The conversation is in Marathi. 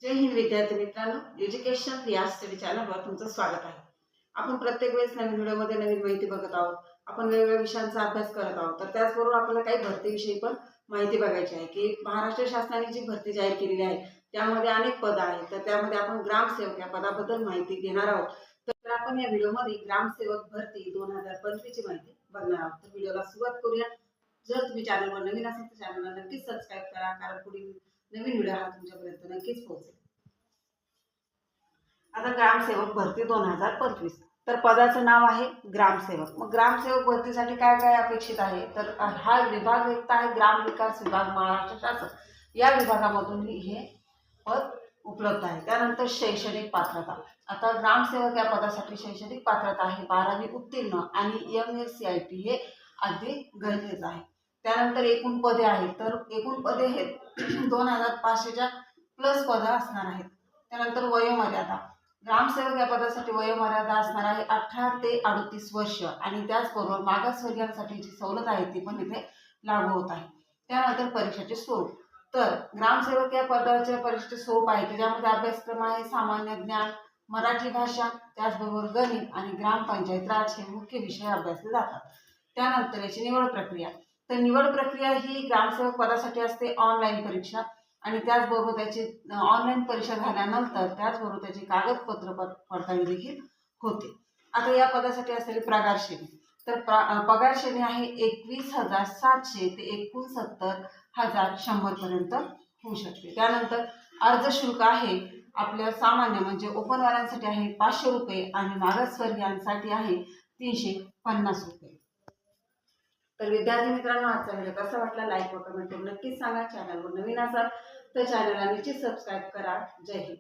जय हिंद विद्यार्थी मित्रांनो, एज्युकेशन रियाज स्टडी चॅनलवर तुमचं स्वागत आहे। आपण प्रत्येक वेळेस नवीन व्हिडिओमध्ये नवीन माहिती बघत आहोत। आपण वेगवेगळ्या विषयांचा अभ्यास करत आहोत। तर त्याचबरोबर आपल्याला काही भरतीविषयी पण माहिती बघायची आहे की महाराष्ट्र शासनाने जी भरती जाहीर केलेली आहे त्यामध्ये अनेक पद आहेत। तर त्यामध्ये आपण ग्रामसेवक या पदाबद्दल माहिती घेणार आहोत। तर आपण या व्हिडिओमध्ये ग्रामसेवक भरती 2025 ची माहिती बघणार आहोत। तर व्हिडिओला सुरुवात करूया। जर तुम्ही चॅनलवर नवीन असाल तर चॅनलला नक्कीच सबस्क्राइब करा, कारण पुढील नवीन व्हिडिओ हा तुमच्यापर्यंत नक्कीच पोहोचेल। आता ग्रामसेवक भरती 2025, तर पदाचं नाव आहे ग्रामसेवक। मग ग्रामसेवक भरतीसाठी काय काय अपेक्षित आहे, तर हा विभाग एक आहे ग्राम विकास विभाग, महाराष्ट्र शासन या विभागामधून हे पद उपलब्ध आहे। त्यानंतर शैक्षणिक पात्रता, आता ग्रामसेवक या पदासाठी शैक्षणिक पात्रता आहे 12वी उत्तीर्ण आणि MSCIT हे अगदी गरजेचं आहे। त्यानंतर एकूण पदे आहेत, तर एकूण पदे हे 2500च्या प्लस पदं असणार आहेत। त्यानंतर वयोमर्यादा, ग्रामसेवक या पदासाठी वयोमर्यादा असणार आहे 18 ते 38 वर्ष आणि त्याचबरोबर मागासवर्गीयांसाठी जी सवलत आहे ती पण इथे लागू होत आहे। त्यानंतर परीक्षेचे स्वरूप, तर ग्रामसेवक या पदाच्या परीक्षेचे स्वरूप आहे की ज्यामध्ये अभ्यासक्रम आहे सामान्य ज्ञान, मराठी भाषा, त्याचबरोबर गणित आणि ग्रामपंचायत राज हे मुख्य विषय अभ्यासले जातात। त्यानंतर याची निवड प्रक्रिया, तर निवड प्रक्रिया ही ग्रामसेवक पदासाठी असते ऑनलाईन परीक्षा आणि त्याचबरोबर त्याची ऑनलाईन परीक्षा झाल्यानंतर त्याचबरोबर त्याची कागदपत्र पडताळणी देखील होते। आता या पदासाठी असलेली पगार श्रेणी, तर पगार श्रेणी आहे 21,700 ते 69,100 पर्यंत होऊ शकते। त्यानंतर अर्ज शुल्क आहे आपल्या सामान्य म्हणजे ओपनवाल्यांसाठी आहे 500 रुपये आणि मागासवर्गीयांसाठी आहे 350 रुपये। तर विद्यार्थी मित्रांनो, आजचा व्हिडिओ कसा वाटला लाईक व कमेंट करून नक्कीच सांगा। चॅनलवर नवीन असाल तर चॅनलला निश्चित सबस्क्राइब करा। जय हिंद।